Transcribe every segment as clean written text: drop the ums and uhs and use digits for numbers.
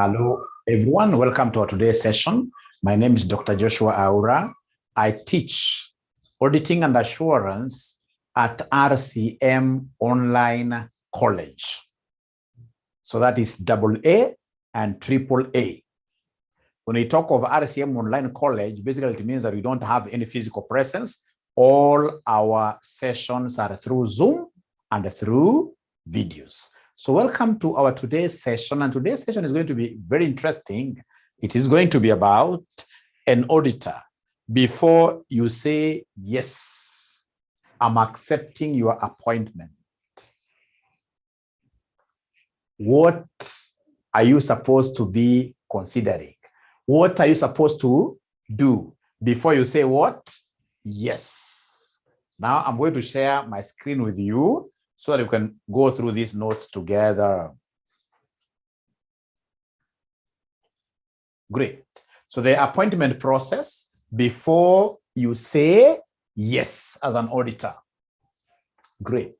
Hello, everyone. Welcome to our today's session. My name is Dr. Joshua Aura. I teach auditing and assurance at RCM Online College. So that is AA and AAA. When we talk of RCM Online College, basically it means that we don't have any physical presence. All our sessions are through Zoom and through videos. So welcome to our today's session, and today's session is going to be very interesting. It is going to be about an auditor. Before you say, yes, I'm accepting your appointment, what are you supposed to be considering? What are you supposed to do before you say what? Yes. Now I'm going to share my screen with you so that you can go through these notes together. Great. So the appointment process before you say yes as an auditor. Great.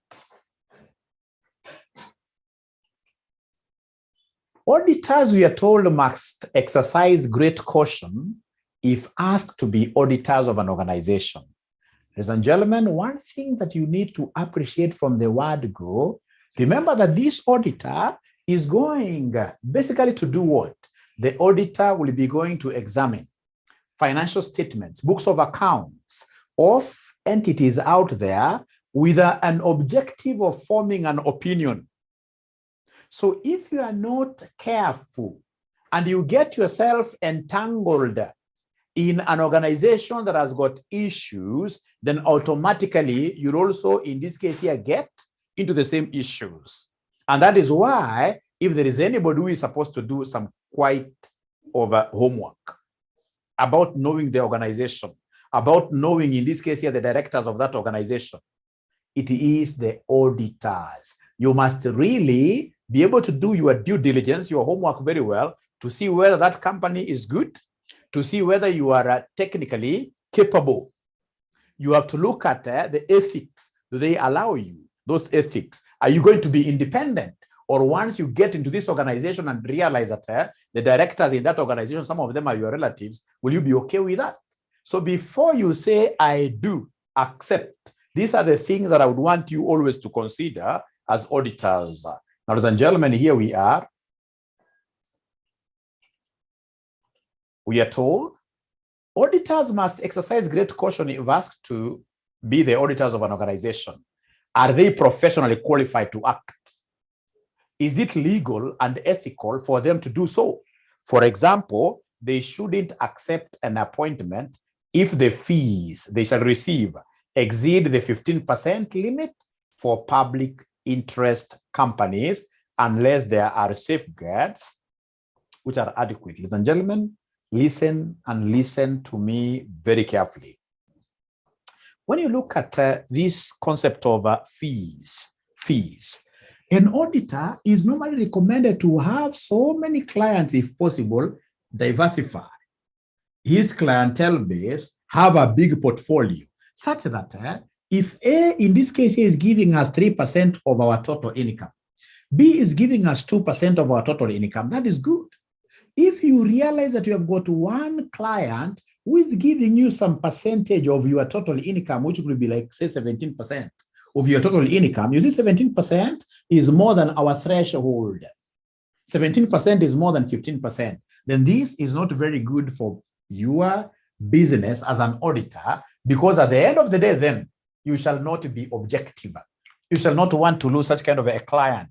Auditors, we are told, must exercise great caution if asked to be auditors of an organization. Ladies and gentlemen, one thing that you need to appreciate from the word go, remember that this auditor is going basically to do what? The auditor will be going to examine financial statements, books of accounts of entities out there with an objective of forming an opinion. So if you are not careful and you get yourself entangled in an organization that has got issues, then automatically you'll also, in this case here, get into the same issues. And that is why, if there is anybody who is supposed to do some quite over homework about knowing the organization, about knowing, in this case here, the directors of that organization, it is the auditors. You must really be able to do your due diligence, your homework very well, to see whether that company is good, to see whether you are technically capable. You have to look at the ethics. Do they allow you those ethics? Are you going to be independent? Or once you get into this organization and realize that the directors in that organization, some of them are your relatives, will you be okay with that? So before you say, I do accept, these are the things that I would want you always to consider as auditors. Now, ladies and gentlemen, here we are. We are told auditors must exercise great caution if asked to be the auditors of an organization. Are they professionally qualified to act? Is it legal and ethical for them to do so? For example, they shouldn't accept an appointment if the fees they shall receive exceed the 15% limit for public interest companies, unless there are safeguards which are adequate. Ladies and gentlemen, listen and listen to me very carefully. When you look at this concept of fees, an auditor is normally recommended to have so many clients, if possible, diversify his clientele base, have a big portfolio, such that if A, in this case, he is giving us 3% of our total income, B is giving us 2% of our total income, that is good. If you realize that you have got one client who is giving you some percentage of your total income, which will be like, say, 17% of your total income, you see 17% is more than our threshold. 17% is more than 15%. Then this is not very good for your business as an auditor, because at the end of the day, then you shall not be objective. You shall not want to lose such kind of a client.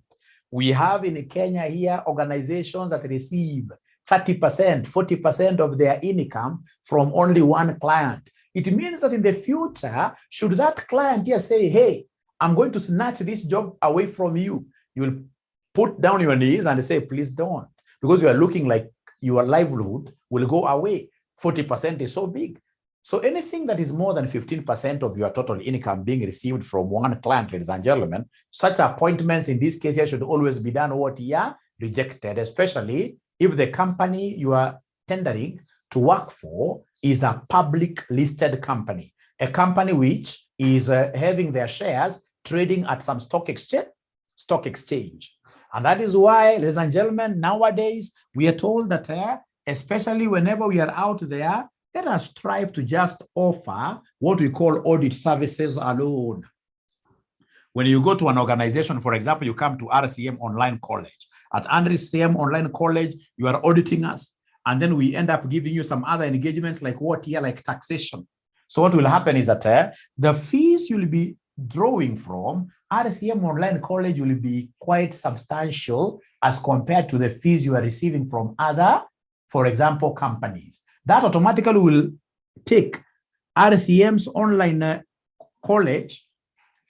We have in Kenya here organizations that receive 30%, 40% of their income from only one client. It means that in the future, should that client here say, hey, I'm going to snatch this job away from you, you will put down your knees and say, please don't, because you are looking like your livelihood will go away. 40% is so big. So anything that is more than 15% of your total income being received from one client, ladies and gentlemen, such appointments in this case here should always be done what year? Rejected, especially if the company you are tendering to work for is a public listed company, a company which is having their shares trading at some stock exchange. And that is why, ladies and gentlemen, nowadays we are told that especially whenever we are out there, let us strive to just offer what we call audit services alone. When you go to an organization, for example, you come to RCM Online College. At RCM Online College, you are auditing us. And then we end up giving you some other engagements like what here, like taxation. So what will happen is that the fees you'll be drawing from RCM Online College will be quite substantial as compared to the fees you are receiving from other, for example, companies. That automatically will take RCM's Online College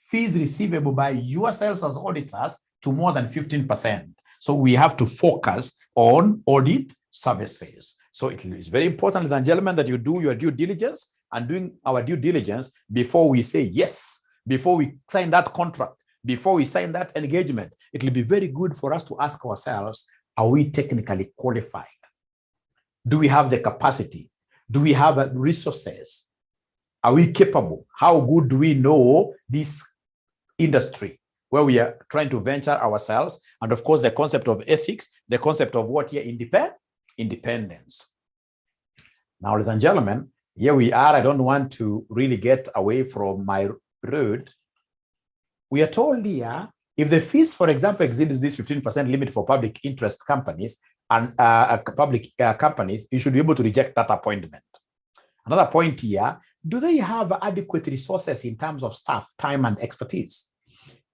fees receivable by yourselves as auditors to more than 15%. So we have to focus on audit services. So it is very important, ladies and gentlemen, that you do your due diligence, and doing our due diligence before we say yes, before we sign that contract, before we sign that engagement. It will be very good for us to ask ourselves, are we technically qualified? Do we have the capacity? Do we have resources? Are we capable? How good do we know this industry where we are trying to venture ourselves? And of course, the concept of ethics, the concept of what here, independence. Now, ladies and gentlemen, here we are. I don't want to really get away from my road. We are told here, if the fees, for example, exceeds this 15% limit for public interest companies and public companies, you should be able to reject that appointment. Another point here, do they have adequate resources in terms of staff, time, and expertise?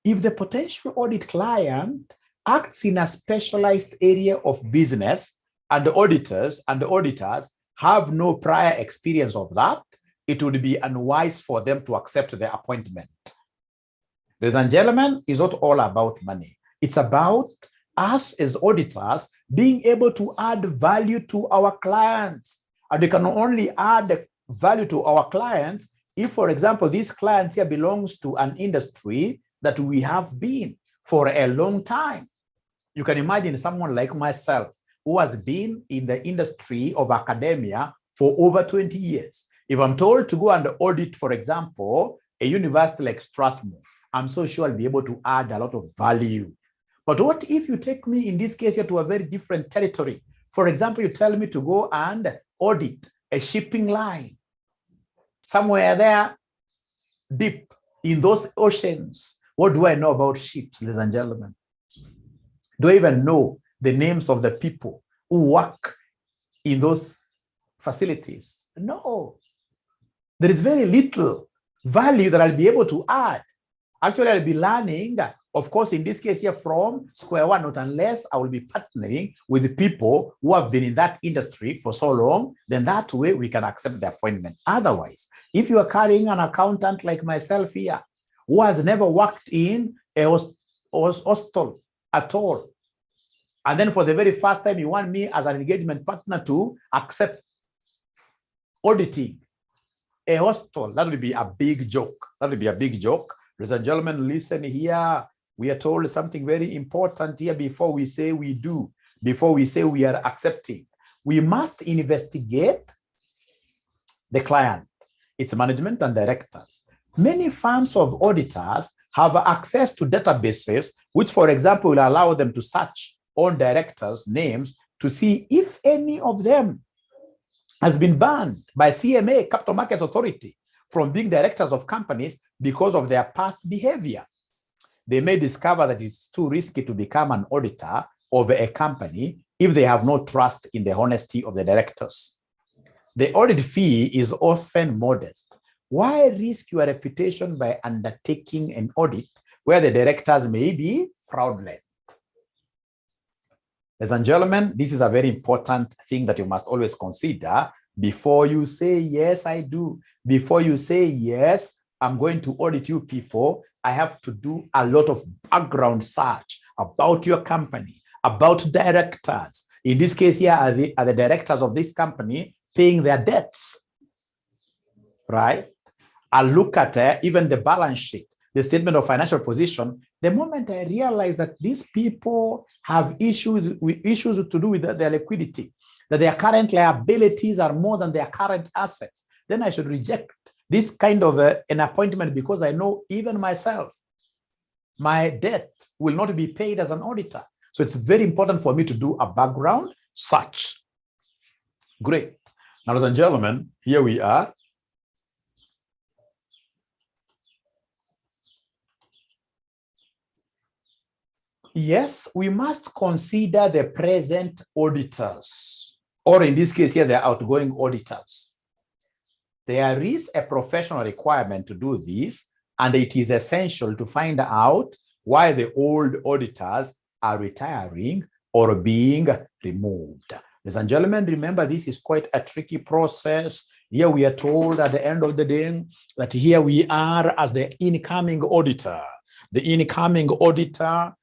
If the potential audit client acts in a specialized area of business and the auditors have no prior experience of that, it would be unwise for them to accept the appointment. Ladies and gentlemen, it's not all about money. It's about us as auditors being able to add value to our clients. And we can only add value to our clients if, for example, this client here belongs to an industry that we have been for a long time. You can imagine someone like myself who has been in the industry of academia for over 20 years. If I'm told to go and audit, for example, a university like Strathmore, I'm so sure I'll be able to add a lot of value. But what if you take me in this case here to a very different territory? For example, you tell me to go and audit a shipping line somewhere there deep in those oceans. What do I know about ships, ladies and gentlemen? Do I even know the names of the people who work in those facilities? No. There is very little value that I'll be able to add. Actually, I'll be learning, of course, in this case here from square one, not unless I will be partnering with the people who have been in that industry for so long, then that way we can accept the appointment. Otherwise, if you are carrying an accountant like myself here, who has never worked in a hostel at all, and then for the very first time, you want me as an engagement partner to accept auditing a hostel, that would be a big joke. That would be a big joke. Ladies and gentlemen, listen here. We are told something very important here before we say we do, before we say we are accepting. We must investigate the client, its management and directors. Many firms of auditors have access to databases, which, for example, will allow them to search on directors' names to see if any of them has been banned by CMA, Capital Markets Authority, from being directors of companies because of their past behavior. They may discover that it's too risky to become an auditor of a company if they have no trust in the honesty of the directors. The audit fee is often modest. Why risk your reputation by undertaking an audit where the directors may be fraudulent? Ladies and gentlemen, this is a very important thing that you must always consider before you say, yes, I do. Before you say, yes, I'm going to audit you people, I have to do a lot of background search about your company, about directors. In this case here, are the directors of this company paying their debts, right? I'll look at even the balance sheet, the statement of financial position. The moment I realize that these people have issues to do with their liquidity, that their current liabilities are more than their current assets, then I should reject this kind of an appointment, because I know even myself, my debt will not be paid as an auditor. So it's very important for me to do a background search. Great. Now, ladies and gentlemen, here we are. Yes, we must consider the present auditors, or in this case here, the outgoing auditors. There is a professional requirement to do this, and it is essential to find out why the old auditors are retiring or being removed. Ladies and gentlemen, remember this is quite a tricky process. Here we are told at the end of the day that here we are as the incoming auditor. The incoming auditor,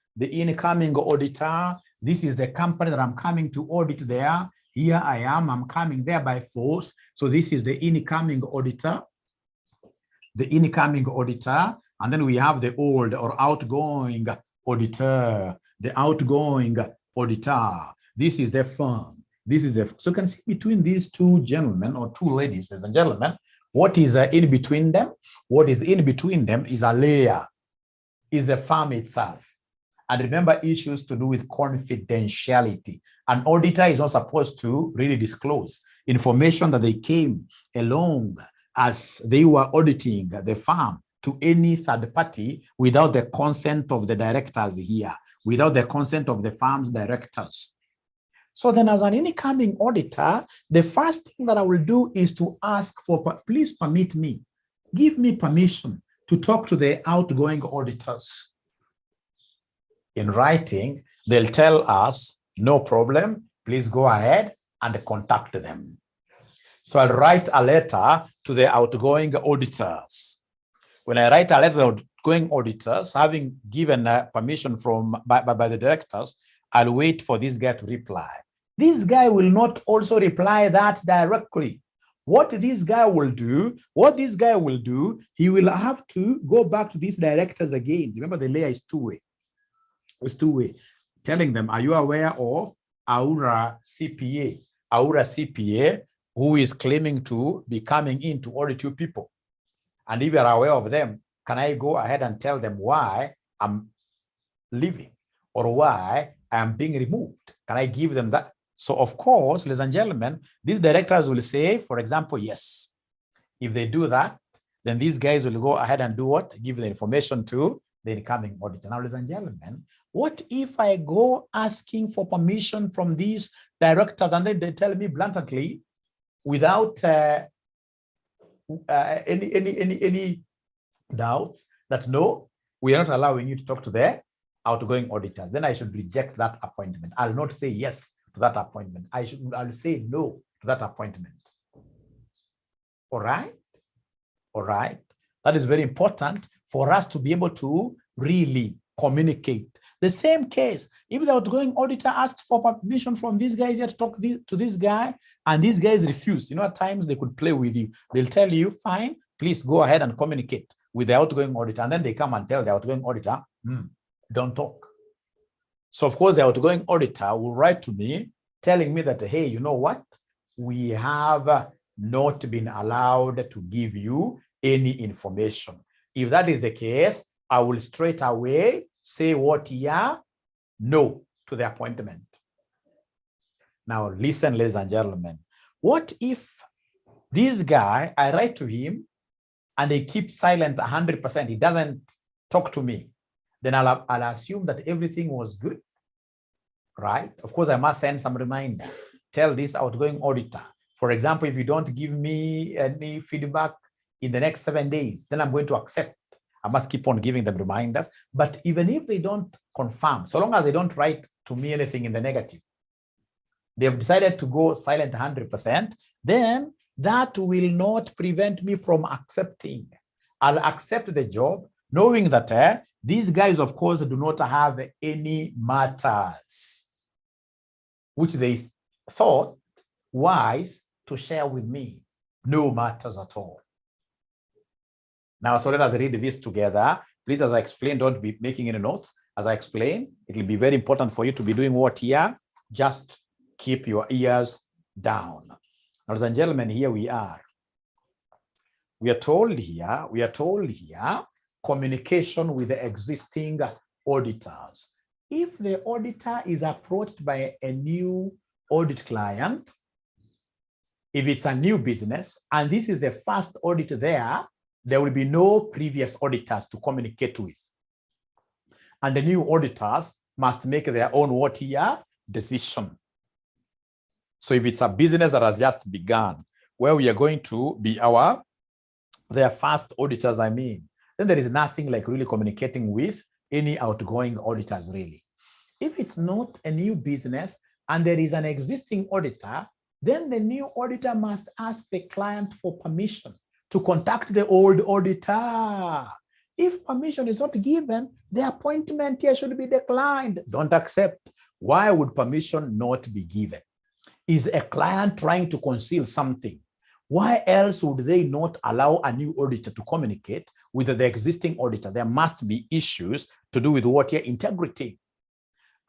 this is the company that I'm coming to audit there. Here I am, I'm coming there by force. So this is the incoming auditor. And then we have the old or outgoing auditor. The outgoing auditor. This is the firm. So you can see between these two gentlemen or two ladies, ladies and gentlemen, what is in between them? What is in between them is a layer, is the firm itself. And remember, issues to do with confidentiality. An auditor is not supposed to really disclose information that they came along as they were auditing the firm to any third party without the consent of the directors here, without the consent of the firm's directors. So then as an incoming auditor, the first thing that I will do is to ask for, please permit me, give me permission to talk to the outgoing auditors. In writing, they'll tell us, no problem, please go ahead and contact them. So I'll write a letter to the outgoing auditors. When I write a letter to the outgoing auditors, having given permission by the directors, I'll wait for this guy to reply. This guy will not also reply that directly. What this guy will do, he will have to go back to these directors again. Remember, the layer is two-way. It's two-way. Telling them, are you aware of Aura CPA? Aura CPA, who is claiming to be coming in to audit you people. And if you're aware of them, can I go ahead and tell them why I'm leaving or why I'm being removed? Can I give them that? So of course, ladies and gentlemen, these directors will say, for example, yes. If they do that, then these guys will go ahead and do what? Give the information to the incoming auditor. Now, ladies and gentlemen, what if I go asking for permission from these directors and then they tell me bluntly, without any doubts, that no, we are not allowing you to talk to the outgoing auditors? Then I should reject that appointment. I'll not say yes to that appointment. I'll say no to that appointment. All right? All right. That is very important for us to be able to really communicate. The same case, if the outgoing auditor asked for permission from these guys here to talk to this guy, and these guys refuse, you know, at times they could play with you. They'll tell you, fine, please go ahead and communicate with the outgoing auditor. And then they come and tell the outgoing auditor, don't talk. So of course, the outgoing auditor will write to me telling me that, hey, you know what? We have not been allowed to give you any information. If that is the case, I will straight away say what, yeah, no to the appointment. Now, listen, ladies and gentlemen, what if this guy, I write to him and he keeps silent 100%, he doesn't talk to me? Then I'll assume that everything was good, right? Of course, I must send some reminder. Tell this outgoing auditor, for example, if you don't give me any feedback in the next 7 days, then I'm going to accept. I must keep on giving them reminders. But even if they don't confirm, so long as they don't write to me anything in the negative, they've decided to go silent 100%, then that will not prevent me from accepting. I'll accept the job, knowing that these guys, of course, do not have any matters which they thought wise to share with me. No matters at all. Now, so let us read this together. Please, as I explained, don't be making any notes. As I explained, it will be very important for you to be doing what here? Just keep your ears down. Ladies and gentlemen, here we are. We are told here, communication with the existing auditors. if the auditor is approached by a new audit client, if it's a new business, and this is the first audit there will be no previous auditors to communicate with. And the new auditors must make their own decision. So if it's a business that has just begun, where we are going to be their first auditors, then there is nothing like really communicating with any outgoing auditors, really. If it's not a new business and there is an existing auditor, then the new auditor must ask the client for permission to contact the old auditor. If permission is not given, the appointment here should be declined. Don't accept. Why would permission not be given? Is a client trying to conceal something? Why else would they not allow a new auditor to communicate with the existing auditor? There must be issues to do with what here? Integrity.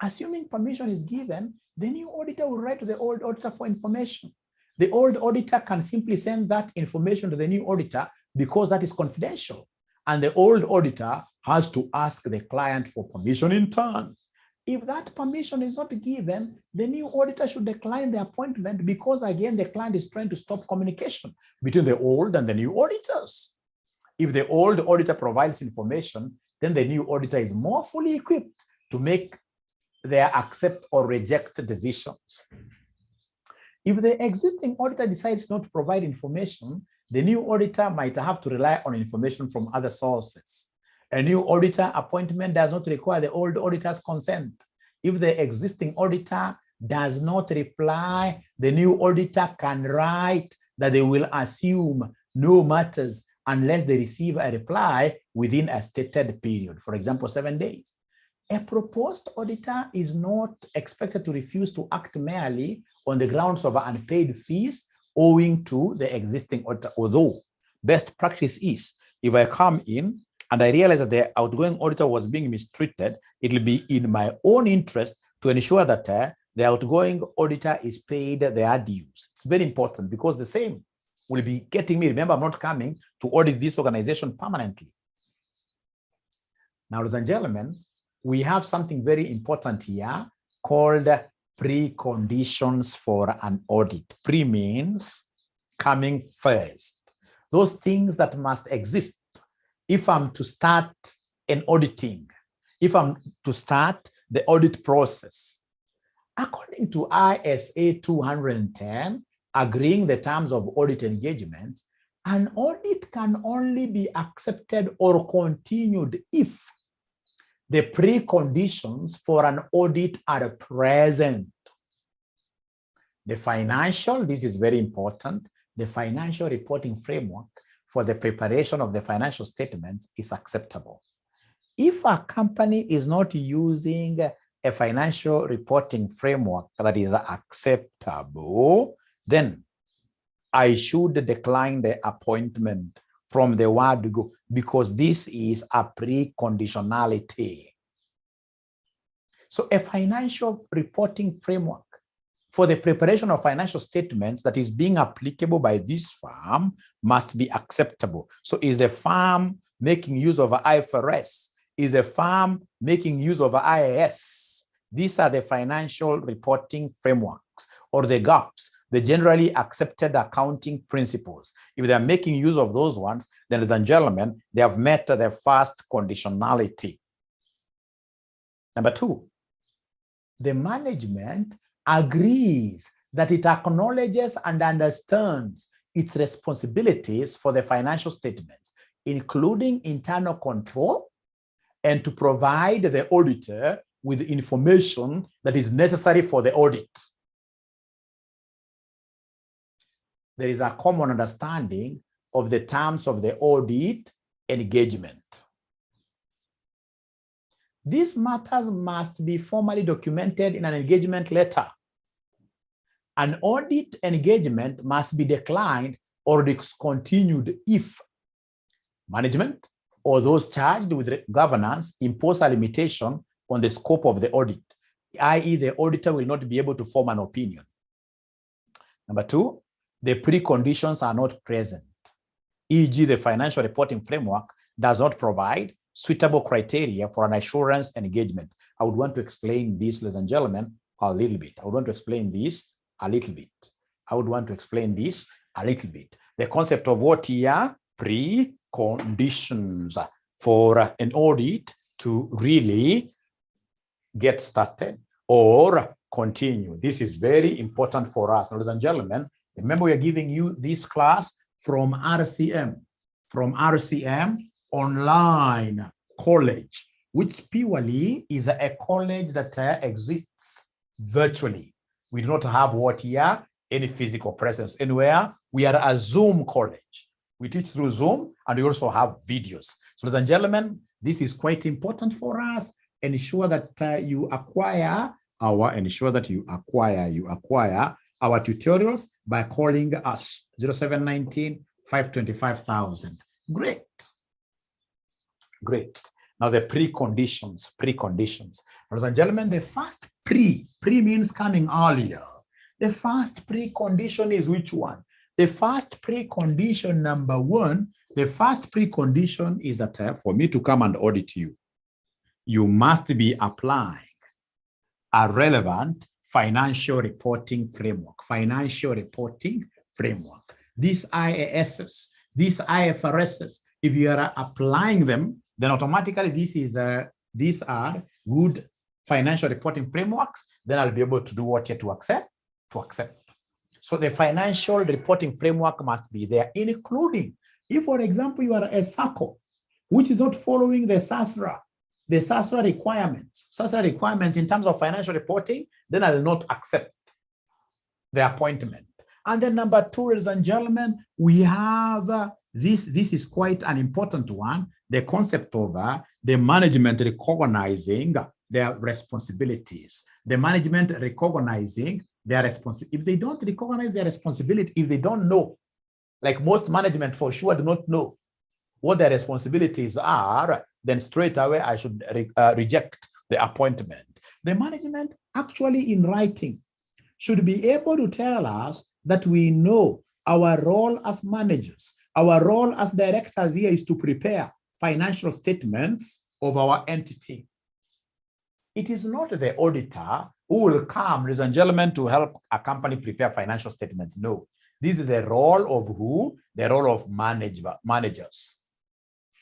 Assuming permission is given, the new auditor will write to the old auditor for information. The old auditor can simply send that information to the new auditor because that is confidential. And the old auditor has to ask the client for permission in turn. If that permission is not given, the new auditor should decline the appointment because, again, the client is trying to stop communication between the old and the new auditors. If the old auditor provides information, then the new auditor is more fully equipped to make their accept or reject decisions. If the existing auditor decides not to provide information, the new auditor might have to rely on information from other sources. A new auditor appointment does not require the old auditor's consent. If the existing auditor does not reply, the new auditor can write that they will assume no matters unless they receive a reply within a stated period, for example, 7 days. A proposed auditor is not expected to refuse to act merely on the grounds of unpaid fees owing to the existing auditor, although best practice is, if I come in and I realize that the outgoing auditor was being mistreated, it will be in my own interest to ensure that the outgoing auditor is paid their dues. It's very important because the same will be getting me. Remember, I'm not coming to audit this organization permanently. Now, ladies and gentlemen, we have something very important here called preconditions for an audit. Pre means coming first. Those things that must exist if I'm to start an auditing, if I'm to start the audit process. According to ISA 210, agreeing the terms of audit engagement, an audit can only be accepted or continued if the preconditions for an audit are present. The financial, this is very important, the financial reporting framework for the preparation of the financial statements is acceptable. If a company is not using a financial reporting framework that is acceptable, then I should decline the appointment from the word go, because this is a preconditionality. So a financial reporting framework for the preparation of financial statements that is being applicable by this firm must be acceptable. So is the firm making use of IFRS? Is the firm making use of IAS? These are the financial reporting frameworks or the GAPs, the generally accepted accounting principles. If they're making use of those ones, then, ladies and gentlemen, they have met the first conditionality. Number two, the management agrees that it acknowledges and understands its responsibilities for the financial statements, including internal control, and to provide the auditor with information that is necessary for the audit. There is a common understanding of the terms of the audit engagement. These matters must be formally documented in an engagement letter. An audit engagement must be declined or discontinued if management or those charged with governance impose a limitation on the scope of the audit, i.e. the auditor will not be able to form an opinion. Number two, the preconditions are not present, e.g. the financial reporting framework does not provide suitable criteria for an assurance engagement. I would want to explain this, ladies and gentlemen, a little bit. I would want to explain this a little bit. I would want to explain this a little bit. The concept of what here? Preconditions for an audit to really get started or continue. This is very important for us. Ladies and gentlemen, remember we are giving you this class from RCM online college, which purely is a college that exists virtually. We do not have what here? Any physical presence anywhere. We are a Zoom college. We teach through Zoom and we also have videos. So ladies and gentlemen, this is quite important for us. Ensure that you acquire our tutorials by calling us 0719 525,000. Great. Now the preconditions. Ladies and gentlemen, the first pre means coming earlier. The first precondition is which one? The first precondition, number one, the first precondition is that for me to come and audit you, you must be applying a relevant financial reporting framework. These IASs, these IFRSs, if you are applying them, then automatically these are good financial reporting frameworks. Then I'll be able to do what you to accept. So the financial reporting framework must be there, including if, for example, you are a SACCO, which is not following the SASRA requirements in terms of financial reporting, then I will not accept the appointment. And then number two, ladies and gentlemen, we have this is quite an important one, the concept of the management recognizing their responsibilities. The management recognizing their responsibility. If they don't recognize their responsibility, if they don't know, like most management for sure do not know what their responsibilities are, then straight away I should reject the appointment. The management actually in writing should be able to tell us that we know our role as managers, our role as directors here is to prepare financial statements of our entity. It is not the auditor who will come, ladies and gentlemen, to help a company prepare financial statements. No, this is the role of who? The role of managers.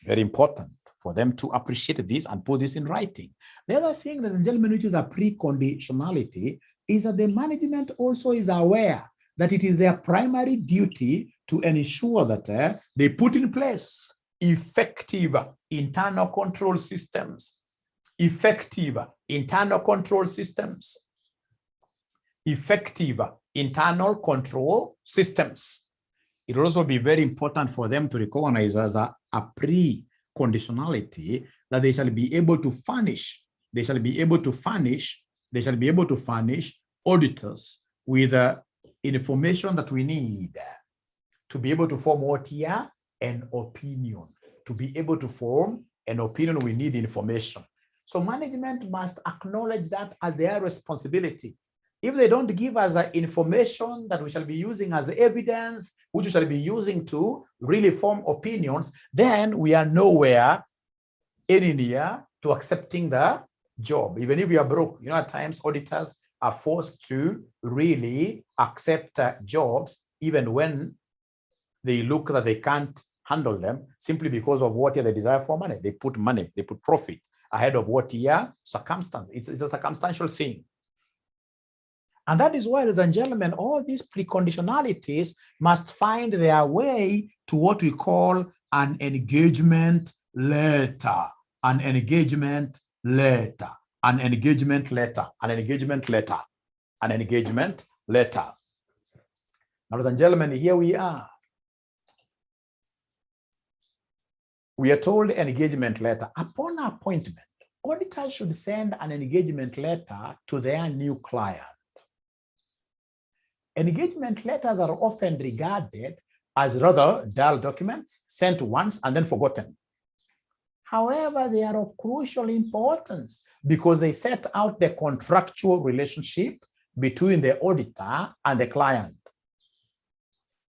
Very important for them to appreciate this and put this in writing. The other thing, ladies and gentlemen, which is a preconditionality, is that the management also is aware that it is their primary duty to ensure that they put in place effective internal control systems. Effective internal control systems. It will also be very important for them to recognize as a preconditionality that they shall be able to furnish auditors with information that we need to be able to form what here? An opinion. To be able to form an opinion, we need information. So management must acknowledge that as their responsibility. If they don't give us information that we shall be using as evidence, which we shall be using to really form opinions, then we are nowhere any near to accepting the job. Even if we are broke, you know, at times auditors are forced to really accept jobs, even when they look that they can't handle them, simply because of what they desire for money. They put profit ahead of what here? Circumstance. It's a circumstantial thing. And that is why, ladies and gentlemen, all these preconditionalities must find their way to what we call an engagement letter. Now, ladies and gentlemen, here we are. We are told an engagement letter. Upon appointment, auditors should send an engagement letter to their new client. Engagement letters are often regarded as rather dull documents sent once and then forgotten. However, they are of crucial importance because they set out the contractual relationship between the auditor and the client.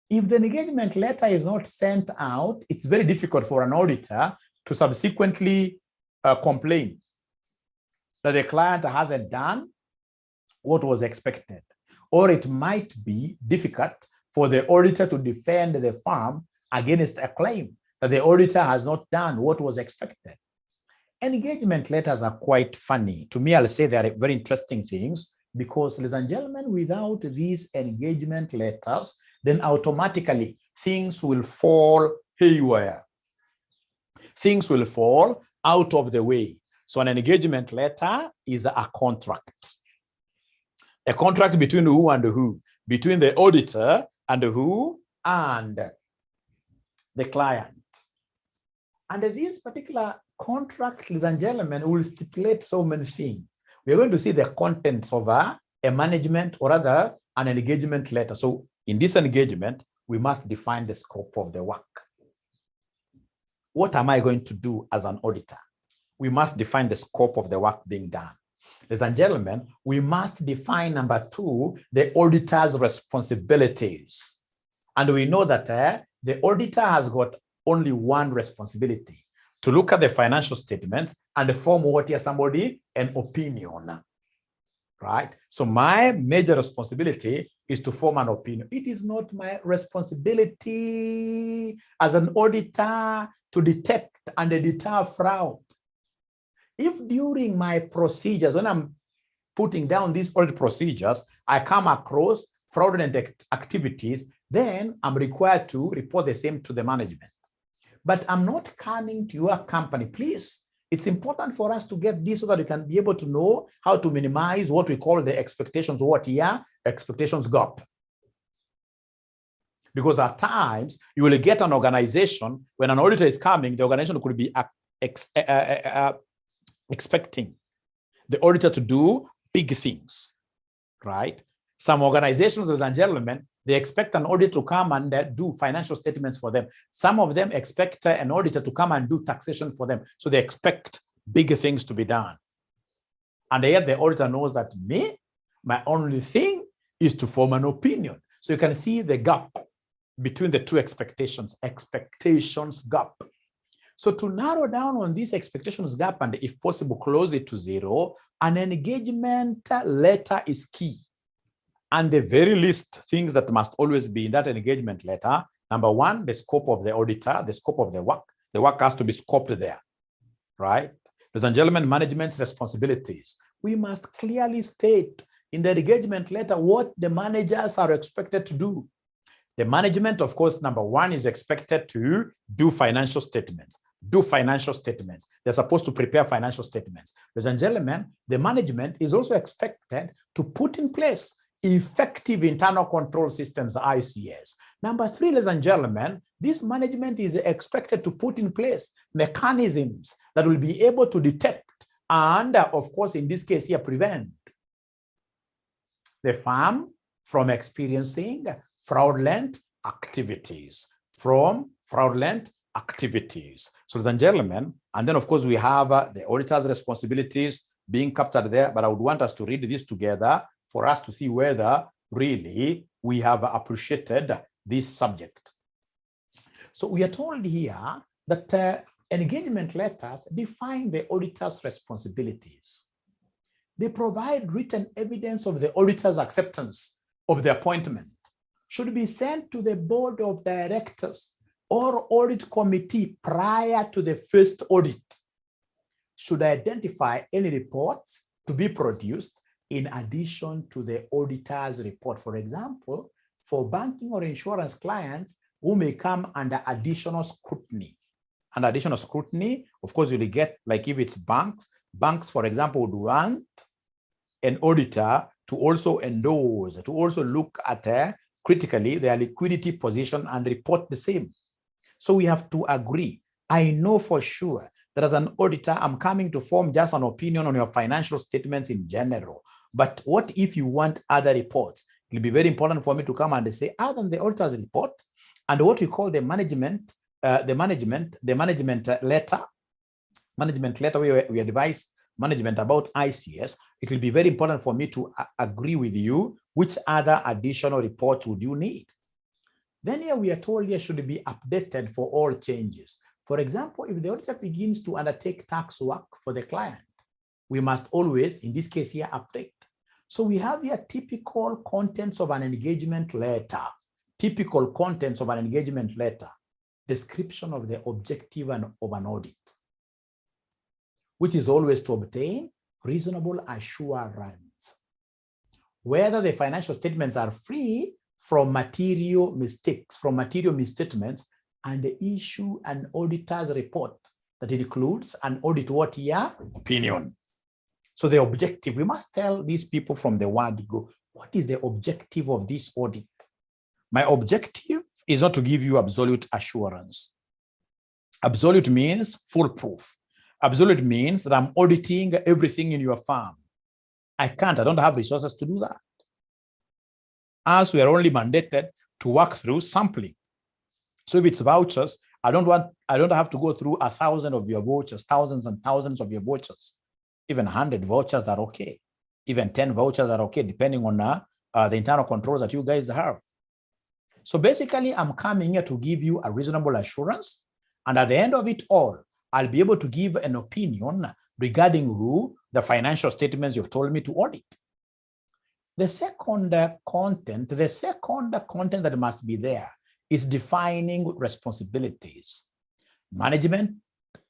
If the engagement letter is not sent out, it's very difficult for an auditor to subsequently complain. that the client hasn't done what was expected, or it might be difficult for the auditor to defend the firm against a claim that the auditor has not done what was expected. Engagement letters are quite funny. To me, I'll say they are very interesting things because, ladies and gentlemen, without these engagement letters, then automatically things will fall haywire. Things will fall out of the way. So an engagement letter is a contract. A contract between who and who? Between the auditor and who? And the client. And this particular contract, ladies and gentlemen, will stipulate so many things. We're going to see the contents of a management or rather an engagement letter. So in this engagement, we must define the scope of the work. What am I going to do as an auditor? We must define the scope of the work being done. Ladies and gentlemen, we must define, number 2, the auditor's responsibilities. And we know that the auditor has got only one responsibility: to look at the financial statements and form what here somebody an opinion, right? So my major responsibility is to form an opinion. It is not my responsibility as an auditor to detect and deter fraud. If during my procedures, when I'm putting down these audit procedures, I come across fraudulent activities, then I'm required to report the same to the management. But I'm not coming to your company. Please, it's important for us to get this so that we can be able to know how to minimize what we call the expectations, what here? Expectations gap. Because at times, you will get an organization, when an auditor is coming, the organization could be expecting the auditor to do big things, right? Some organizations, ladies and gentlemen, they expect an auditor to come and do financial statements for them. Some of them expect an auditor to come and do taxation for them. So they expect big things to be done. And yet the auditor knows that my only thing is to form an opinion. So you can see the gap between the two expectations gap. So to narrow down on this expectations gap and if possible close it to 0, an engagement letter is key. And the very least things that must always be in that engagement letter, number 1, the scope of the auditor, the scope of the work. The work has to be scoped there, right? Ladies and gentlemen, management's responsibilities. We must clearly state in the engagement letter what the managers are expected to do. The management, of course, number 1 is expected to do financial statements. They're supposed to prepare financial statements. Ladies and gentlemen, the management is also expected to put in place effective internal control systems, ICS. Number 3, ladies and gentlemen, this management is expected to put in place mechanisms that will be able to detect and, of course, in this case here, prevent the firm from experiencing fraudulent activities, So, ladies and gentlemen, and then, of course, we have the auditor's responsibilities being captured there, but I would want us to read this together for us to see whether really we have appreciated this subject. So we are told here that engagement letters define the auditor's responsibilities. They provide written evidence of the auditor's acceptance of the appointment, should be sent to the board of directors or audit committee prior to the first audit, should identify any reports to be produced in addition to the auditor's report. For example, for banking or insurance clients who may come under additional scrutiny. And additional scrutiny, of course, you'll get, like if it's banks, for example, would want an auditor to also endorse, to also look at critically their liquidity position and report the same. So we have to agree. I know for sure that as an auditor, I'm coming to form just an opinion on your financial statements in general. But what if you want other reports? It'll be very important for me to come and say, other than the auditor's report and what we call the management letter, where we advise management about ICS, it will be very important for me to agree with you which other additional reports would you need. Then here we are told here should be updated for all changes. For example, if the auditor begins to undertake tax work for the client, we must always, in this case here, update. So we have here typical contents of an engagement letter. Typical contents of an engagement letter. Description of the objective of an audit, which is always to obtain reasonable assurance whether the financial statements are free from material mistakes, from material misstatements, and issue an auditor's report that includes an audit what year opinion. So the objective, we must tell these people from the word go, what is the objective of this audit? My objective is not to give you absolute assurance. Absolute means foolproof. Absolute means that I'm auditing everything in your firm. I don't have resources to do that. As we are only mandated to work through sampling. So if it's vouchers, I don't have to go through 1,000 of your vouchers, thousands and thousands of your vouchers. Even 100 vouchers are okay. Even 10 vouchers are okay, depending on the internal controls that you guys have. So basically, I'm coming here to give you a reasonable assurance. And at the end of it all, I'll be able to give an opinion regarding the financial statements you've told me to audit. The second content that must be there is defining responsibilities. Management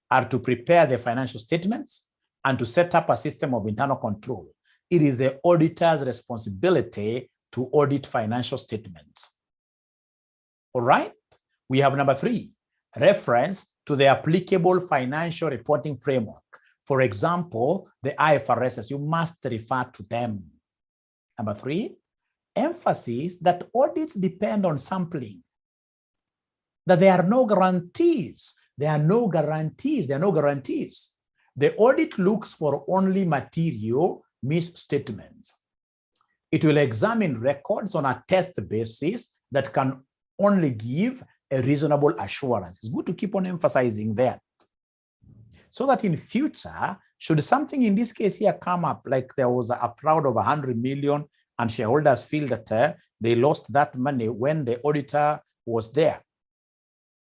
are to prepare the financial statements and to set up a system of internal control. It is the auditor's responsibility to audit financial statements. All right, we have number 3, reference to the applicable financial reporting framework. For example, the IFRS, you must refer to them. Number 3, emphasis that audits depend on sampling, that there are no guarantees. There are no guarantees. The audit looks for only material misstatements. It will examine records on a test basis that can only give a reasonable assurance. It's good to keep on emphasizing that. So that in future, should something in this case here come up, like there was a fraud of 100 million and shareholders feel that they lost that money when the auditor was there,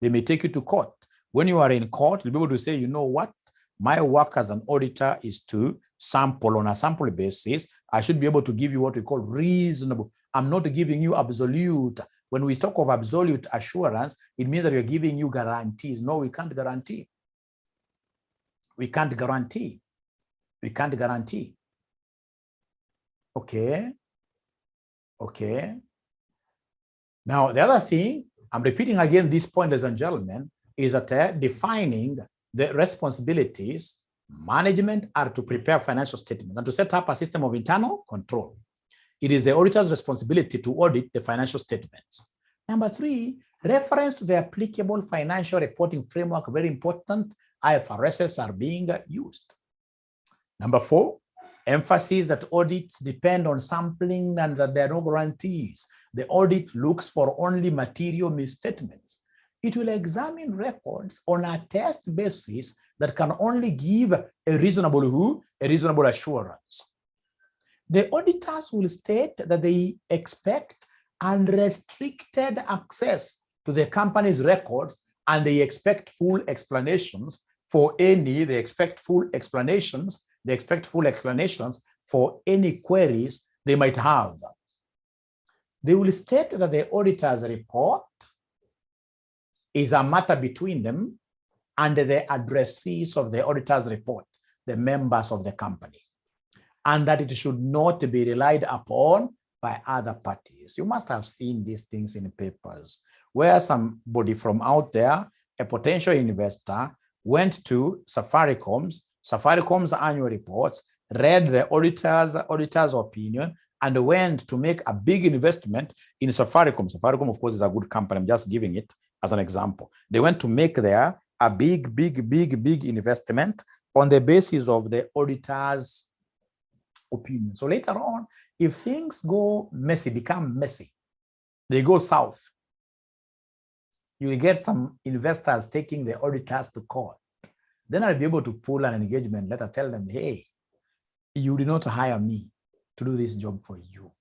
they may take you to court. When you are in court, you'll be able to say, you know what? My work as an auditor is to sample on a sample basis. I should be able to give you what we call reasonable. I'm not giving you absolute. When we talk of absolute assurance, it means that we're giving you guarantees. No, we can't guarantee. We can't guarantee. We can't guarantee. Okay. Okay. Now, the other thing, I'm repeating again this point, ladies and gentlemen, is that defining the responsibilities, management are to prepare financial statements and to set up a system of internal control. It is the auditor's responsibility to audit the financial statements. Number 3, reference to the applicable financial reporting framework, very important. IFRSs are being used. Number 4, emphasis that audits depend on sampling and that there are no guarantees. The audit looks for only material misstatements. It will examine records on a test basis that can only give a reasonable assurance. The auditors will state that they expect unrestricted access to the company's records and they expect full explanations for any, for any queries they might have. They will state that the auditor's report is a matter between them and the addressees of the auditor's report, the members of the company, and that it should not be relied upon by other parties. You must have seen these things in papers where somebody from out there, a potential investor, went to Safaricom's annual reports, read the auditor's opinion, and went to make a big investment in Safaricom. Safaricom, of course, is a good company. I'm just giving it as an example. They went to make there a big investment on the basis of the auditor's opinion. So later on, if things go messy, become messy, they go south, you will get some investors taking the auditors to court. Then I'll be able to pull an engagement letter, tell them, hey, you did not hire me to do this job for you.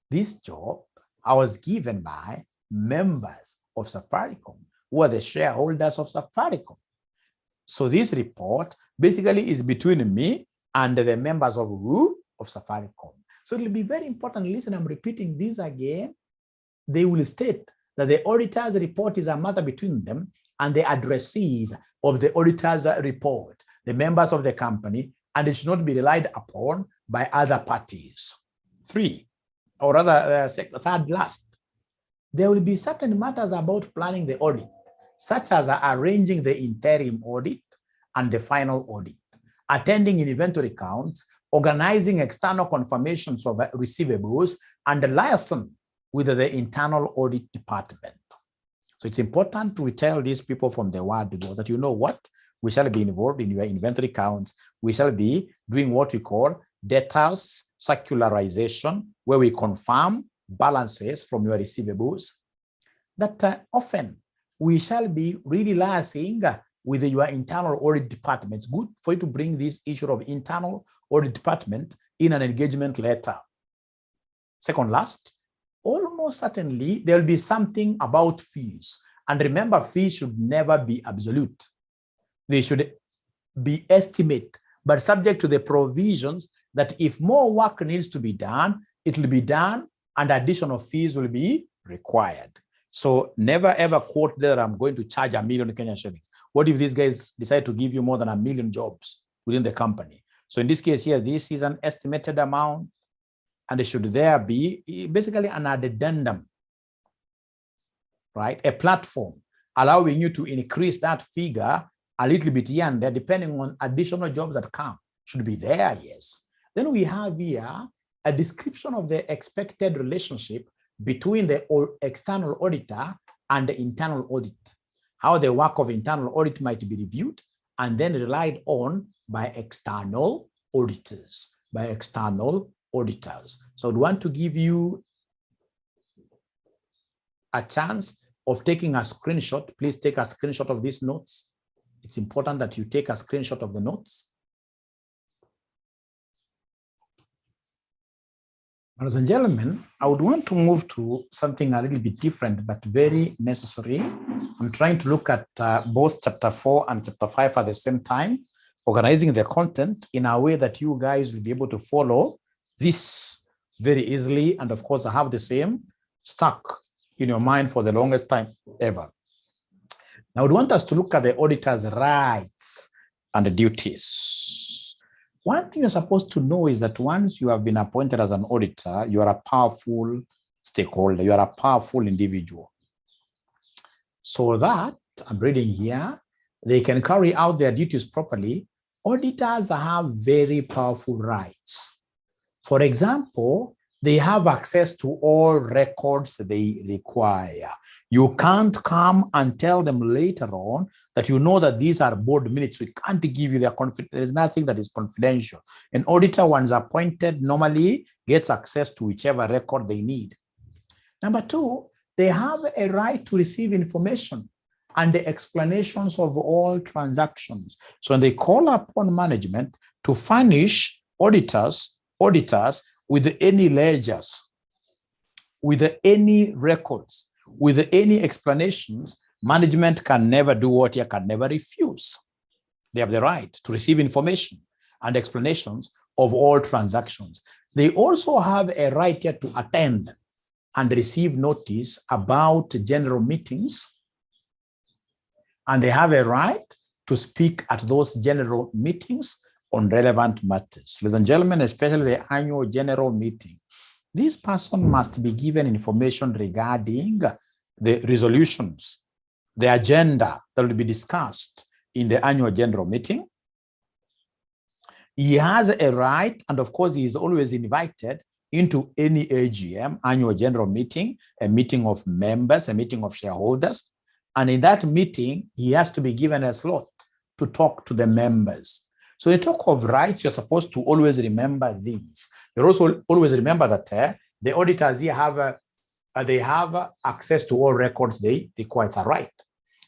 This job I was given by members of Safaricom, who are the shareholders of Safaricom. So this report basically is between me and the members of who? Of Safaricom. So it will be very important. Listen, I'm repeating this again. They will state that the auditor's report is a matter between them and the addressees of the auditor's report, the members of the company, and it should not be relied upon by other parties. 3, or rather third last, there will be certain matters about planning the audit, such as arranging the interim audit and the final audit, attending inventory counts, organizing external confirmations of receivables, and liaison with the internal audit department. So it's important to tell these people from the word go that, you know what, we shall be involved in your inventory counts. We shall be doing what we call debtors circularization, where we confirm balances from your receivables. That often we shall be really liaising with your internal audit department. It's good for you to bring this issue of internal audit department in an engagement letter. Second last, almost certainly there will be something about fees. And remember, fees should never be absolute. They should be estimate, but subject to the provisions that if more work needs to be done, it will be done and additional fees will be required. So never ever quote that I'm going to charge $1 million Kenyan shillings. What if these guys decide to give you more than 1 million jobs within the company? So in this case here, this is an estimated amount, and there should there be basically an addendum, right? A platform allowing you to increase that figure a little bit here and there, depending on additional jobs that come. Should be there, yes. Then we have here a description of the expected relationship between the external auditor and the internal audit, how the work of internal audit might be reviewed and then relied on by external auditors, So I'd want to give you a chance of taking a screenshot. Please take a screenshot of these notes. It's important that you take a screenshot of the notes. Ladies and gentlemen, I would want to move to something a little bit different, but very necessary. I'm trying to look at both chapter 4 and chapter 5 at the same time, organizing the content in a way that you guys will be able to follow this very easily. And of course, I have the same stuck in your mind for the longest time ever. Now, I would want us to look at the auditor's rights and the duties. One thing you're supposed to know is that once you have been appointed as an auditor, you are a powerful stakeholder, you are a powerful individual. So that, I'm reading here, they can carry out their duties properly. Auditors have very powerful rights. For example, they have access to all records they require. You can't come and tell them later on that you know that these are board minutes. We can't give you their confidence. There is nothing that is confidential. An auditor, once appointed, normally gets access to whichever record they need. Number 2, they have a right to receive information and the explanations of all transactions. So they call upon management to furnish auditors with any ledgers, with any records, with any explanations. Management can never do what you can never refuse. They have the right to receive information and explanations of all transactions. They also have a right here to attend and receive notice about general meetings. And they have a right to speak at those general meetings on relevant matters. Ladies and gentlemen, especially the annual general meeting, this person must be given information regarding the resolutions, the agenda that will be discussed in the annual general meeting. He has a right, and of course, he is always invited into any AGM, annual general meeting, a meeting of members, a meeting of shareholders. And in that meeting, he has to be given a slot to talk to the members. So when you talk of rights, you're supposed to always remember these. You also always remember that the auditors here have access to all records they require. It's a right.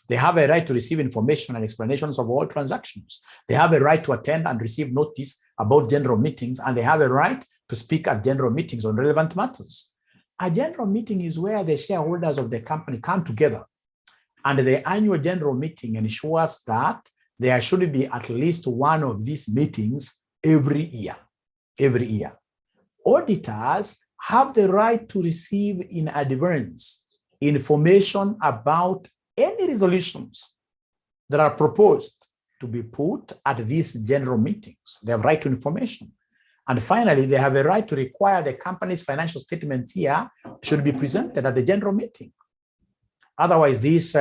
They have a right to receive information and explanations of all transactions. They have a right to attend and receive notice about general meetings, and they have a right to speak at general meetings on relevant matters. A general meeting is where the shareholders of the company come together, and the annual general meeting ensures that there should be at least one of these meetings every year. Every year. Auditors have the right to receive in advance information about any resolutions that are proposed to be put at these general meetings. They have right to information. And finally, they have a right to require the company's financial statements here should be presented at the general meeting. Otherwise, these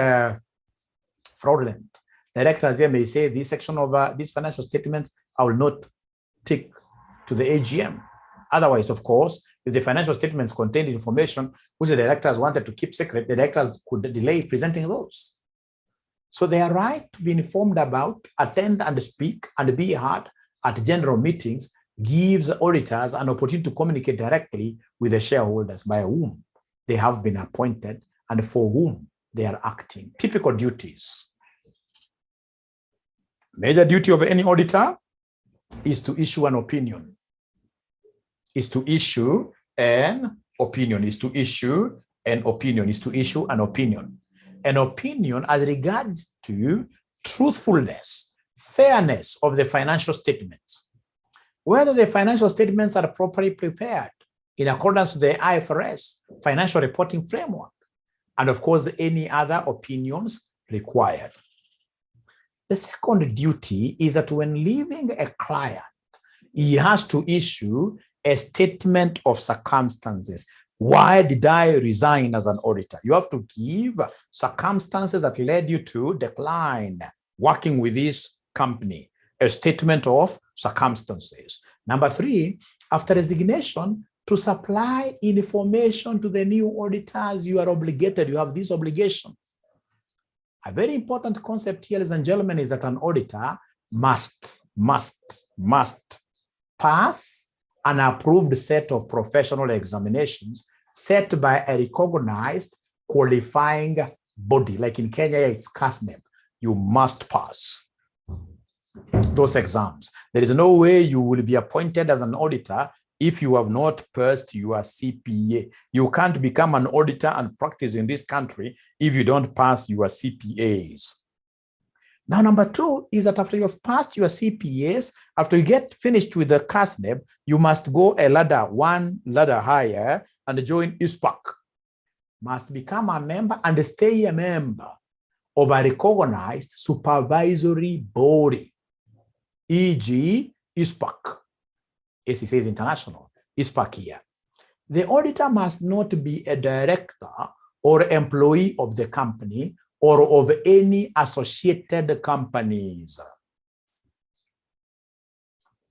fraudulent directors here may say this section of these financial statements, I will not take to the AGM. Otherwise, of course, if the financial statements contained information which the directors wanted to keep secret, the directors could delay presenting those. So they are right to be informed about, attend and speak and be heard at general meetings, gives auditors an opportunity to communicate directly with the shareholders by whom they have been appointed and for whom they are acting. Typical duties. Major duty of any auditor is to issue an opinion. Is to issue an opinion. Is to issue an opinion. Is to issue an opinion. An opinion as regards to truthfulness, fairness of the financial statements, whether the financial statements are properly prepared in accordance with the IFRS financial reporting framework, and of course, any other opinions required. The second duty is that when leaving a client, he has to issue a statement of circumstances. Why did I resign as an auditor? You have to give circumstances that led you to decline working with this company, a statement of circumstances. Number 3, after resignation, to supply information to the new auditors. You are obligated, you have this obligation. A very important concept here, ladies and gentlemen, is that an auditor must pass an approved set of professional examinations set by a recognized qualifying body. Like in Kenya, it's CASNEB. You must pass those exams. There is no way you will be appointed as an auditor if you have not passed your CPA. You can't become an auditor and practice in this country if you don't pass your CPAs. Now, number 2 is that after you've passed your CPAs, after you get finished with the CASNEB, you must go one ladder higher and join ISPAC. Must become a member and stay a member of a recognized supervisory body, e.g. ISPAC. As he says international, ISPAC here. The auditor must not be a director or employee of the company or of any associated companies.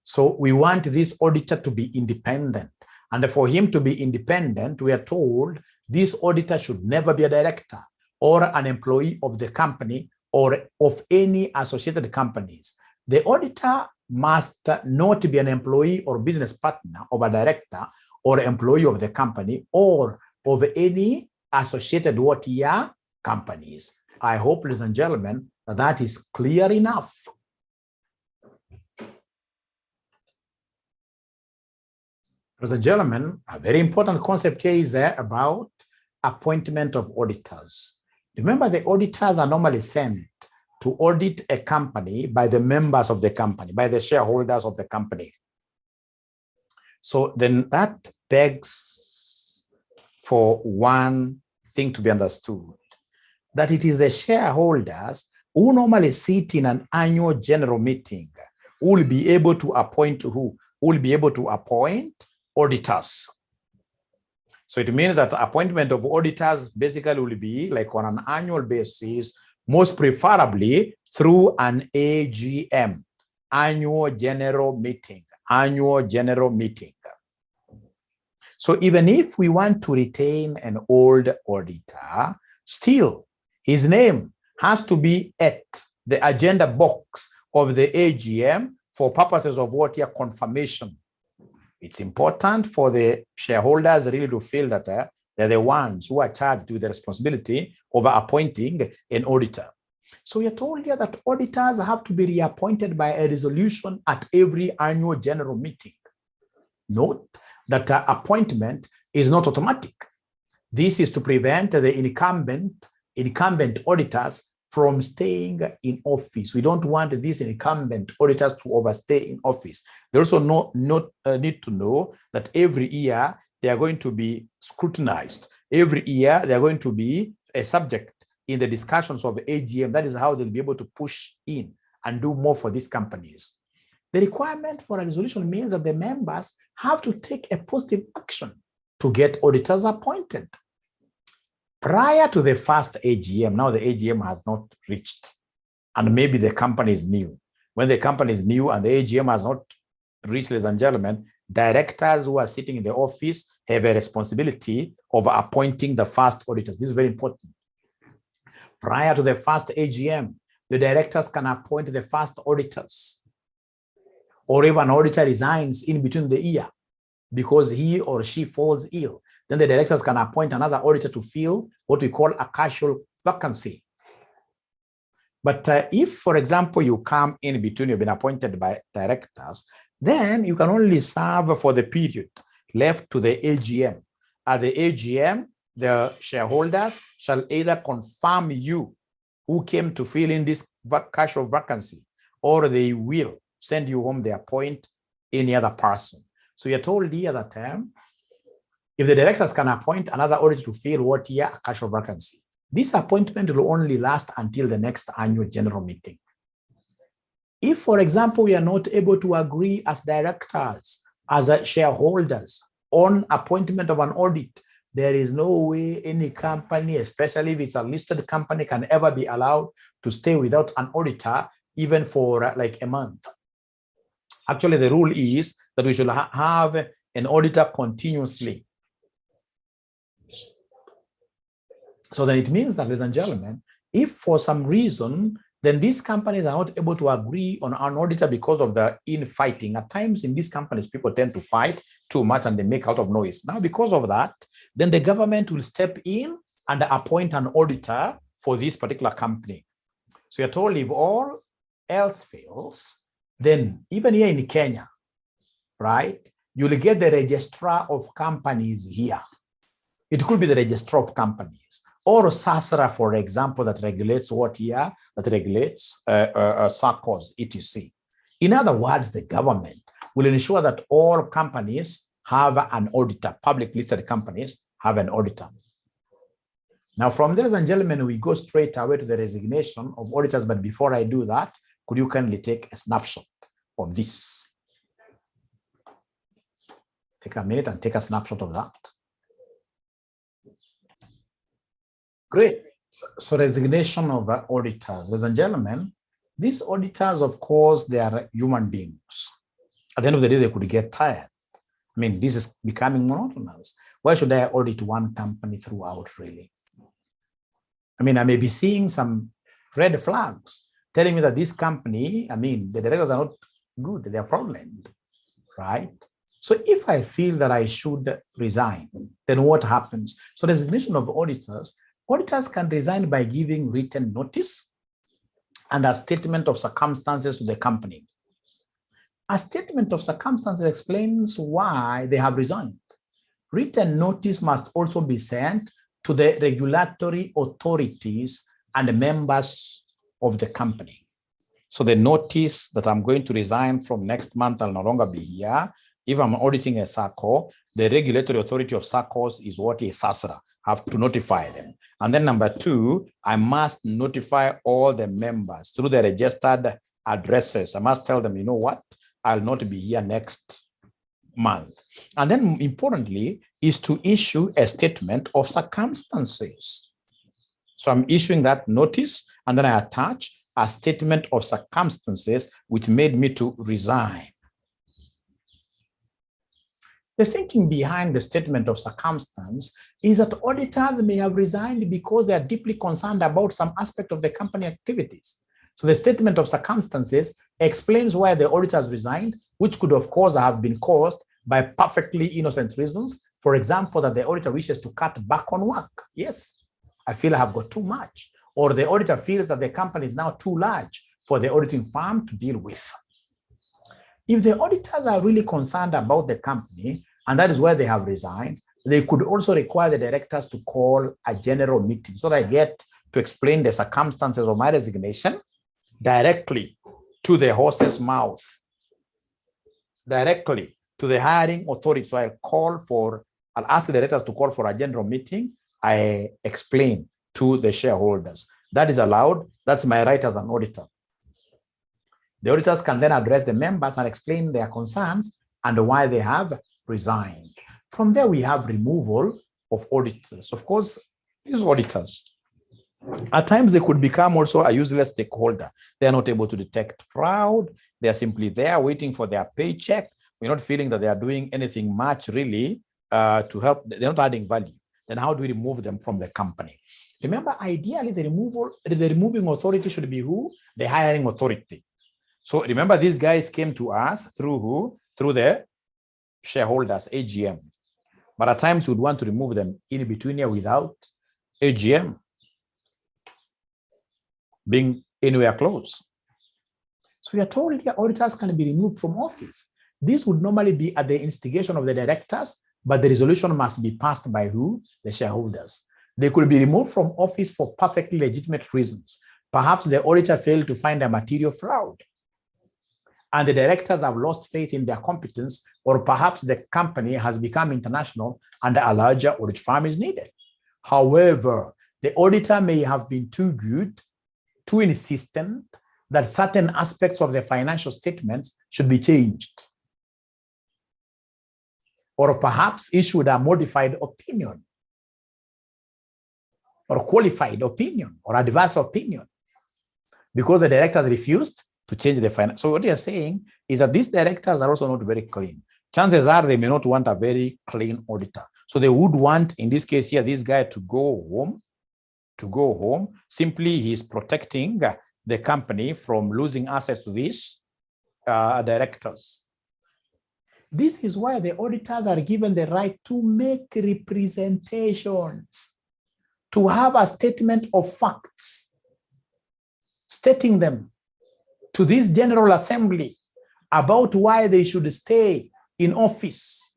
So we want this auditor to be independent. And for him to be independent, we are told this auditor should never be a director or an employee of the company or of any associated companies. The auditor must not be an employee or business partner of a director or employee of the company or of any associated companies. I hope, ladies and gentlemen, that is clear enough. Ladies and gentlemen, a very important concept here is about appointment of auditors. Remember, the auditors are normally sent to audit a company by the members of the company, by the shareholders of the company. So then that begs for one thing to be understood, that it is the shareholders who normally sit in an annual general meeting who will be able to appoint who will be able to appoint auditors. So it means that appointment of auditors basically will be like on an annual basis, most preferably through an AGM, annual general meeting. So even if we want to retain an old auditor, still his name has to be at the agenda box of the AGM for purposes of confirmation. It's important for the shareholders really to feel that they're the ones who are charged with the responsibility of appointing an auditor. So we are told here that auditors have to be reappointed by a resolution at every annual general meeting. Note that appointment is not automatic. This is to prevent the incumbent auditors from staying in office. We don't want these incumbent auditors to overstay in office. They also need to know that every year they are going to be scrutinized. Every year they are going to be a subject in the discussions of the AGM. That is how they'll be able to push in and do more for these companies. The requirement for a resolution means that the members have to take a positive action to get auditors appointed. Prior to the first AGM, now the AGM has not reached, and maybe the company is new. When the company is new and the AGM has not reached, ladies and gentlemen, directors who are sitting in the office have a responsibility of appointing the first auditors. This is very important. Prior to the first AGM, the directors can appoint the first auditors. Or if an auditor resigns in between the year because he or she falls ill, then the directors can appoint another auditor to fill what we call a casual vacancy. But if, for example, you come in between, you've been appointed by directors, then you can only serve for the period left to the AGM. At the AGM, the shareholders shall either confirm you who came to fill in this casual vacancy, or they will send you home, they appoint any other person. So you're told here that if the directors can appoint another auditor to fill what year? A casual vacancy. This appointment will only last until the next annual general meeting. If, for example, we are not able to agree as directors, as shareholders on appointment of an audit, there is no way any company, especially if it's a listed company, can ever be allowed to stay without an auditor, even for like a month. Actually, the rule is that we should have an auditor continuously. So then it means that, ladies and gentlemen, if for some reason, then these companies are not able to agree on an auditor because of the infighting. At times in these companies, people tend to fight too much and they make out of noise. Now, because of that, then the government will step in and appoint an auditor for this particular company. So you're told if all else fails, then even here in Kenya, right, you'll get the registrar of companies here. It could be the registrar of companies, or SASRA, for example, that regulates what here? That regulates SACCOs, etc. In other words, the government will ensure that all companies have an auditor, public listed companies have an auditor. Now, from there, ladies and gentlemen, we go straight away to the resignation of auditors. But before I do that, could you kindly take a snapshot of this? Take a minute and take a snapshot of that. Great. So resignation of auditors. Ladies and gentlemen, these auditors, of course, they are human beings. At the end of the day, they could get tired. I mean, this is becoming monotonous. Why should I audit one company throughout, really? I mean, I may be seeing some red flags telling me that this company, I mean, the directors are not good, they are fraudulent, right? So if I feel that I should resign, then what happens? So resignation of auditors can resign by giving written notice and a statement of circumstances to the company. A statement of circumstances explains why they have resigned. Written notice must also be sent to the regulatory authorities and the members of the company. So the notice that I'm going to resign from next month, I'll no longer be here. If I'm auditing a SACCO, the regulatory authority of SACCOs is what is SASRA. I have to notify them. And then number two, I must notify all the members through the registered addresses. I must tell them, you know what, I'll not be here next month. And then importantly is to issue a statement of circumstances. So I'm issuing that notice and then I attach a statement of circumstances which made me to resign. The thinking behind the statement of circumstance is that auditors may have resigned because they are deeply concerned about some aspect of the company activities. So the statement of circumstances explains why the auditors resigned, which could of course have been caused by perfectly innocent reasons. For example, that the auditor wishes to cut back on work. Yes, I feel I have got too much. Or the auditor feels that the company is now too large for the auditing firm to deal with. If the auditors are really concerned about the company, and that is where they have resigned, they could also require the directors to call a general meeting so they get to explain the circumstances of my resignation directly to the horse's mouth, directly to the hiring authority. So I'll ask the directors to call for a general meeting. I explain to the shareholders. That is allowed. That's my right as an auditor. The auditors can then address the members and explain their concerns and why they have resigned. From there, we have removal of auditors. Of course, these auditors, at times they could become also a useless stakeholder. They are not able to detect fraud. They are simply there waiting for their paycheck. We're not feeling that they are doing anything much really to help. They're not adding value. Then how do we remove them from the company? Remember, ideally, the removing authority should be who? The hiring authority. So remember, these guys came to us through who? Through the shareholders, AGM. But at times we'd want to remove them in between here without AGM being anywhere close. So we are told here auditors can be removed from office. This would normally be at the instigation of the directors, but the resolution must be passed by who? The shareholders. They could be removed from office for perfectly legitimate reasons. Perhaps the auditor failed to find a material fraud, and the directors have lost faith in their competence, or perhaps the company has become international and a larger audit firm is needed. However, the auditor may have been too good, too insistent that certain aspects of the financial statements should be changed, or perhaps issued a modified opinion, or qualified opinion, or adverse opinion, because the directors refused to change the finance. So what you're saying is that these directors are also not very clean. Chances are they may not want a very clean auditor. So they would want, in this case here, this guy to go home. Simply, he's protecting the company from losing assets to these directors. This is why the auditors are given the right to make representations, to have a statement of facts, stating them to this General Assembly about why they should stay in office.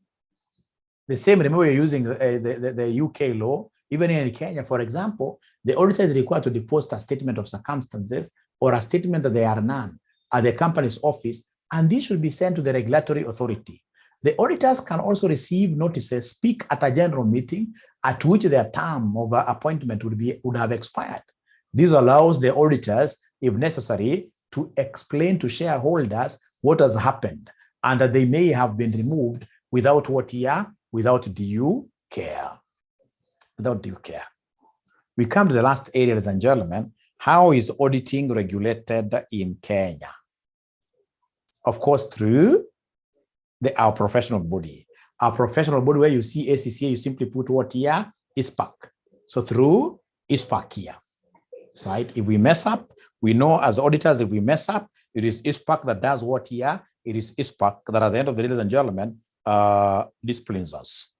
The same, remember, you're using the UK law. Even in Kenya, for example, the auditor is required to deposit a statement of circumstances or a statement that they are none at the company's office, and this should be sent to the regulatory authority. The auditors can also receive notices, speak at a general meeting at which their term of appointment would have expired. This allows the auditors, if necessary, to explain to shareholders what has happened and that they may have been removed without without due care. Without due care. We come to the last area, ladies and gentlemen. How is auditing regulated in Kenya? Of course, through our professional body. Our professional body, where you see ACCA, you simply put what here? ISPAC. So through ISPAC here, right? If we mess up, we know as auditors, if we mess up, it is ISPAC that does what here? It is ISPAC that at the end of the day, ladies and gentlemen, disciplines us,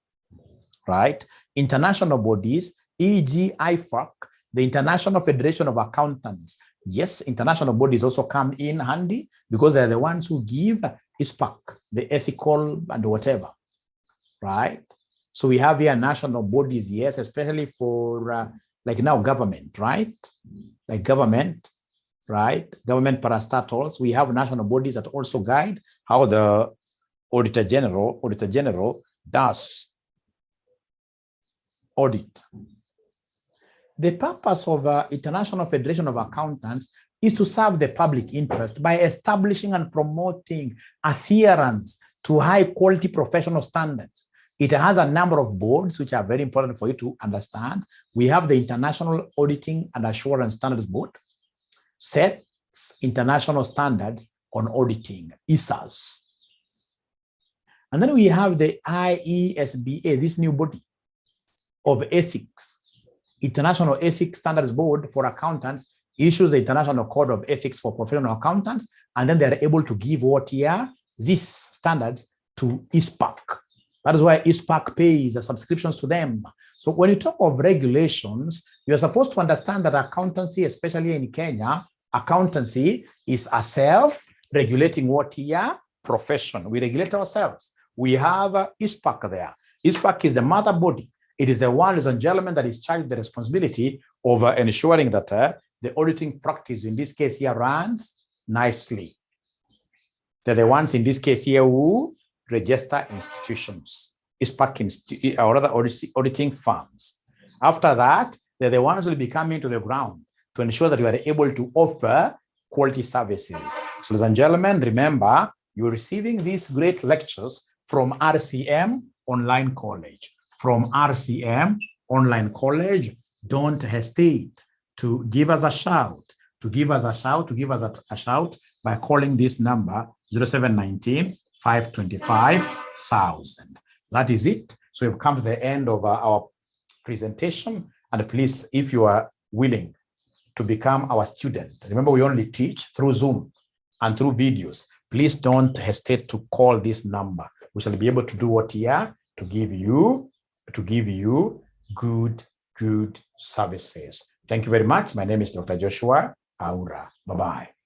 right? International bodies, e.g. IFAC, the International Federation of Accountants. Yes, international bodies also come in handy because they're the ones who give ISPAC, the ethical and whatever, right? So we have here national bodies, yes, especially for like now government, right? Like government, right? Government parastatals. We have national bodies that also guide how the Auditor General does audit. The purpose of International Federation of Accountants is to serve the public interest by establishing and promoting adherence to high quality professional standards. It has a number of boards which are very important for you to understand. We have the International Auditing and Assurance Standards Board, sets international standards on auditing, ISAs. And then we have the IESBA, this new body of ethics. International Ethics Standards Board for Accountants issues the International Code of Ethics for Professional Accountants, and then they're able to give what here, these standards to ISPAC. That is why ISPAC pays the subscriptions to them. So when you talk of regulations, you're supposed to understand that accountancy, especially in Kenya, accountancy is a self-regulating what here? Profession. We regulate ourselves. We have ISPAC there. ISPAC is the mother body. It is the one, ladies and gentlemen, that is charged with the responsibility of ensuring that the auditing practice in this case here runs nicely. They're the ones in this case here who register institutions, or rather auditing firms. After that, they're the ones who will be coming to the ground to ensure that you are able to offer quality services. So, ladies and gentlemen, remember, you're receiving these great lectures from RCM Online College. From RCM Online College, don't hesitate to give us a shout, by calling this number 0719 525 1000. That is it. So we've come to the end of our presentation. And please, if you are willing to become our student, remember we only teach through Zoom and through videos. Please don't hesitate to call this number. We shall be able to do what here to give you good services. Thank you very much. My name is Dr. Joshua Aura. Bye-bye.